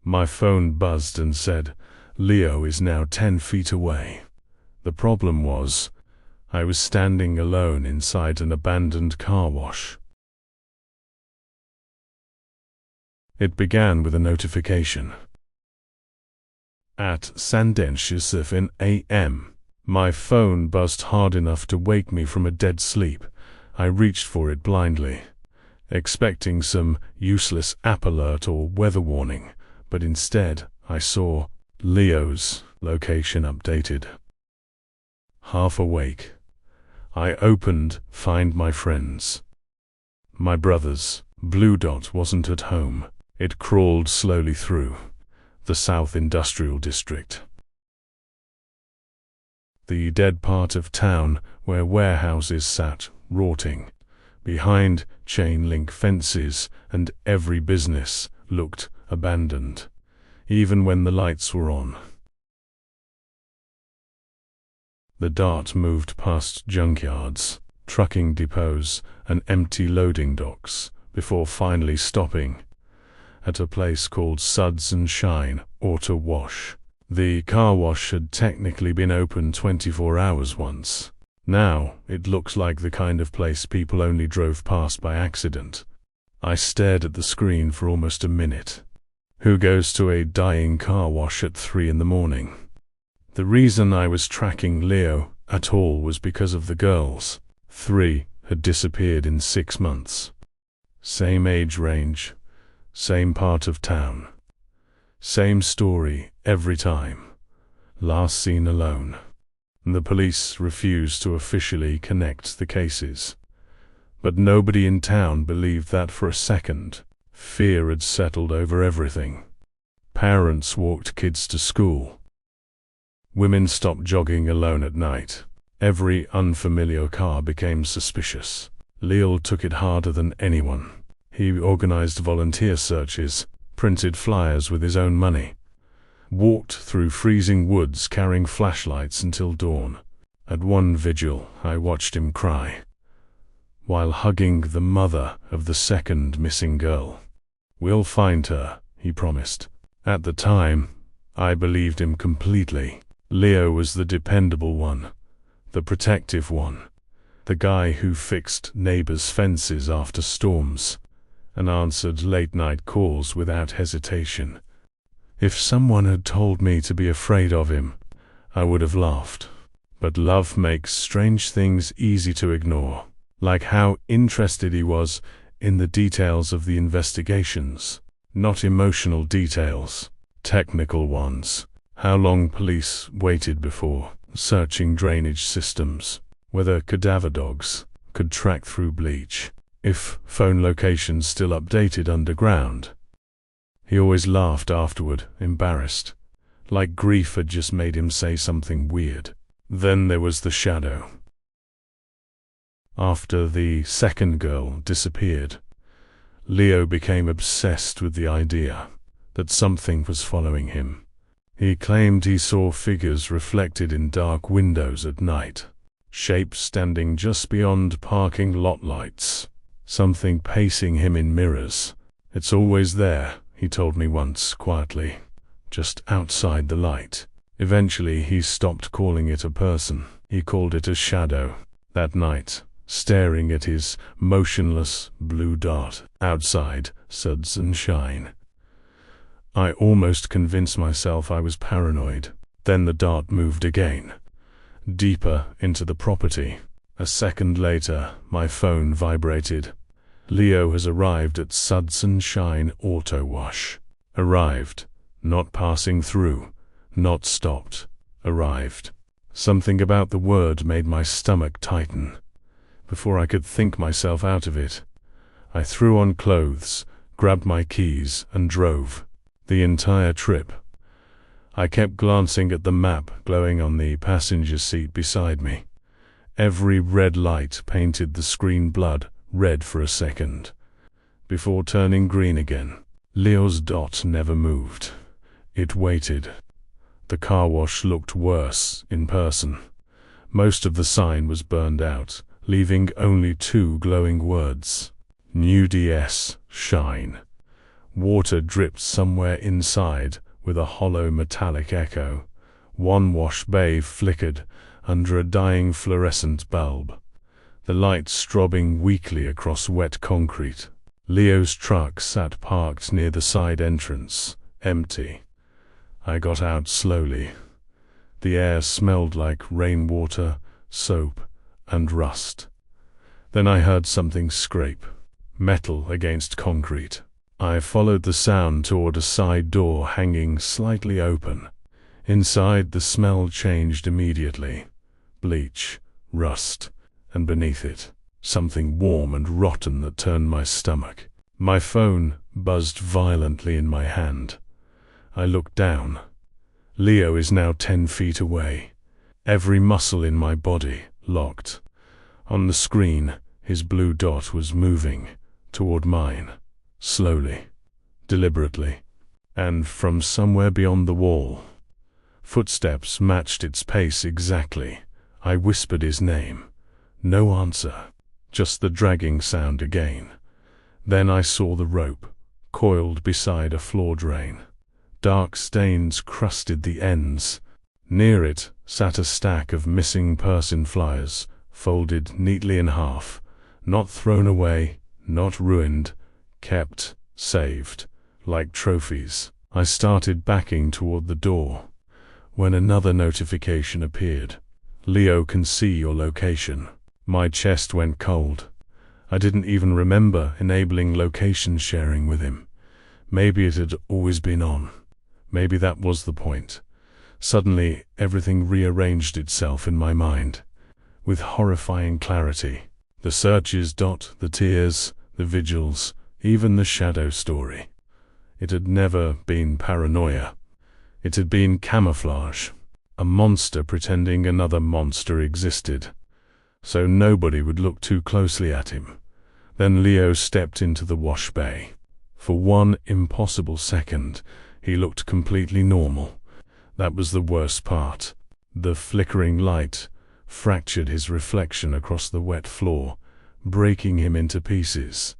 My phone buzzed and said, "Leo is now 10 feet away." The problem was, I was standing alone inside an abandoned car wash. It began with a notification. At Sandenschisif a.m. My phone buzzed hard enough to wake me from a dead sleep. I reached for it blindly, expecting some useless app alert or weather warning, but instead I saw Leo's location updated. Half awake, I opened Find My Friends. My brother's blue dot wasn't at home. It crawled slowly through the South Industrial District, the dead part of town where warehouses sat rotting behind chain-link fences, and every business looked abandoned, even when the lights were on. The dart moved past junkyards, trucking depots, and empty loading docks, before finally stopping at a place called Suds and Shine Auto Wash. The car wash had technically been open 24 hours once. Now, it looks like the kind of place people only drove past by accident. I stared at the screen for almost a minute. Who goes to a dying car wash at 3 in the morning? The reason I was tracking Leo at all was because of the girls. 3 had disappeared in 6 months. Same age range, same part of town. Same story every time. Last seen alone. The police refused to officially connect the cases. But nobody in town believed that for a second. Fear had settled over everything. Parents walked kids to school. Women stopped jogging alone at night. Every unfamiliar car became suspicious. Leo took it harder than anyone. He organized volunteer searches, printed flyers with his own money, walked through freezing woods carrying flashlights until dawn. At one vigil, I watched him cry while hugging the mother of the second missing girl. "We'll find her," he promised. At the time, I believed him completely. Leo was the dependable one, the protective one, the guy who fixed neighbors' fences after storms and answered late-night calls without hesitation. If someone had told me to be afraid of him, I would have laughed. But love makes strange things easy to ignore, like how interested he was in the details of the investigations. Not emotional details, technical ones. How long police waited before searching drainage systems, whether cadaver dogs could track through bleach, if phone locations still updated underground. He always laughed afterward, embarrassed, like grief had just made him say something weird. Then there was the shadow. After the second girl disappeared, Leo became obsessed with the idea that something was following him. He claimed he saw figures reflected in dark windows at night, shapes standing just beyond parking lot lights, something pacing him in mirrors. "It's always there," he told me once quietly, "just outside the light." Eventually he stopped calling it a person. He called it a shadow. That night, staring at his motionless blue dot outside Suds and Shine, I almost convinced myself I was paranoid. Then the dart moved again, deeper into the property. A second later, my phone vibrated. "Leo has arrived at Suds and Shine Auto Wash." Arrived, not passing through, not stopped. Arrived. Something about the word made my stomach tighten. Before I could think myself out of it, I threw on clothes, grabbed my keys, and drove. The entire trip, I kept glancing at the map glowing on the passenger seat beside me. Every red light painted the screen blood red for a second, before turning green again. Leo's dot never moved. It waited. The car wash looked worse in person. Most of the sign was burned out, leaving only 2 glowing words. New DS, Shine. Water dripped somewhere inside with a hollow metallic echo. One wash bay flickered under a dying fluorescent bulb, the light strobbing weakly across wet concrete. Leo's truck sat parked near the side entrance, empty. I got out slowly. The air smelled like rainwater, soap, and rust. Then I heard something scrape, metal against concrete. I followed the sound toward a side door hanging slightly open. Inside, the smell changed immediately. Bleach, rust, and beneath it, something warm and rotten that turned my stomach. My phone buzzed violently in my hand. I looked down. Leo is now 10 feet away. Every muscle in my body locked. On the screen, his blue dot was moving toward mine, slowly, deliberately. And from somewhere beyond the wall, footsteps matched its pace exactly. I whispered his name. No answer, just the dragging sound again. Then I saw the rope, coiled beside a floor drain. Dark stains crusted the ends. Near it sat a stack of missing person flyers, folded neatly in half, not thrown away, not ruined, kept, saved, like trophies. I started backing toward the door, when another notification appeared. Leo can see your location. My chest went cold. I didn't even remember enabling location sharing with him. Maybe it had always been on. Maybe that was the point. Suddenly, everything rearranged itself in my mind, with horrifying clarity. The searches, the tears, the vigils, even the shadow story. It had never been paranoia. It had been camouflage. A monster pretending another monster existed, so nobody would look too closely at him. Then Leo stepped into the wash bay. For one impossible second, he looked completely normal. That was the worst part. The flickering light fractured his reflection across the wet floor, breaking him into pieces.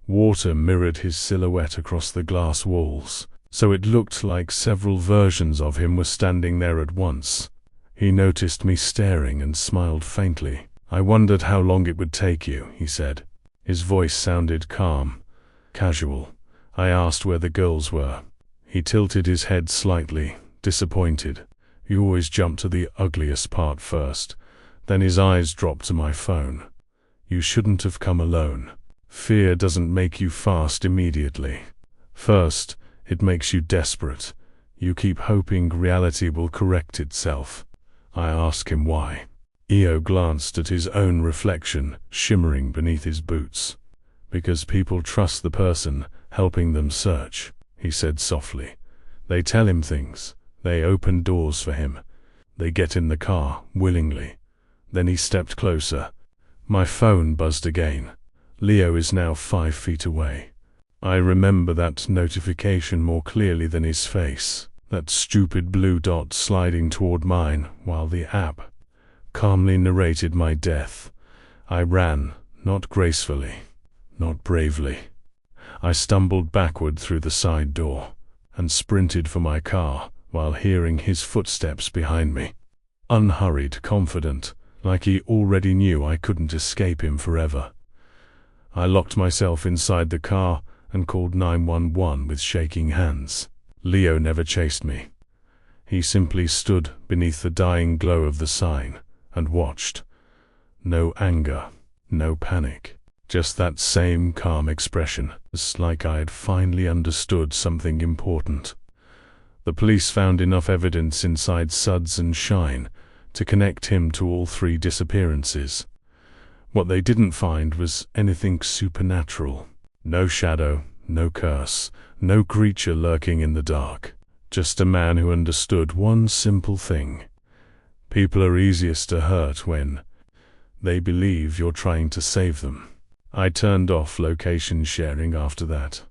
Water mirrored his silhouette across the glass walls, so it looked like several versions of him were standing there at once. He noticed me staring and smiled faintly. "I wondered how long it would take you," he said. His voice sounded calm, casual. I asked where the girls were. He tilted his head slightly, disappointed. "You always jump to the ugliest part first." Then his eyes dropped to my phone. "You shouldn't have come alone. Fear doesn't make you fast immediately. First, it makes you desperate. You keep hoping reality will correct itself." I asked him why. Leo glanced at his own reflection, shimmering beneath his boots. "Because people trust the person helping them search," he said softly. "They tell him things. They open doors for him. They get in the car, willingly." Then he stepped closer. My phone buzzed again. Leo is now 5 feet away. I remember that notification more clearly than his face. That stupid blue dot sliding toward mine, while the app calmly narrated my death. I ran, not gracefully, not bravely. I stumbled backward through the side door, and sprinted for my car, while hearing his footsteps behind me. Unhurried, confident, like he already knew I couldn't escape him forever. I locked myself inside the car and called 911 with shaking hands. Leo never chased me. He simply stood beneath the dying glow of the sign and watched. No anger, no panic, just that same calm expression. It's like I had finally understood something important. The police found enough evidence inside Suds and Shine to connect him to all 3 disappearances. What they didn't find was anything supernatural. No shadow, no curse, no creature lurking in the dark. Just a man who understood one simple thing. People are easiest to hurt when they believe you're trying to save them. I turned off location sharing after that.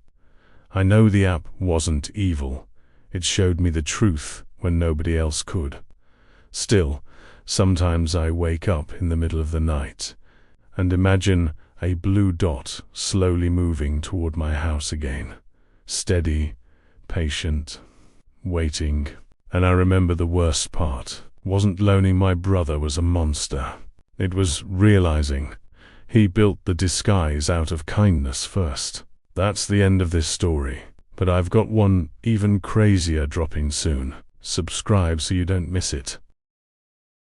I know the app wasn't evil. It showed me the truth when nobody else could. Still, sometimes I wake up in the middle of the night and imagine a blue dot slowly moving toward my house again, Steady, patient, waiting. And I remember the worst part wasn't learning my brother was a monster. It was realizing he built the disguise out of kindness first. That's the end of this story. But I've got one even crazier dropping soon. Subscribe so you don't miss it.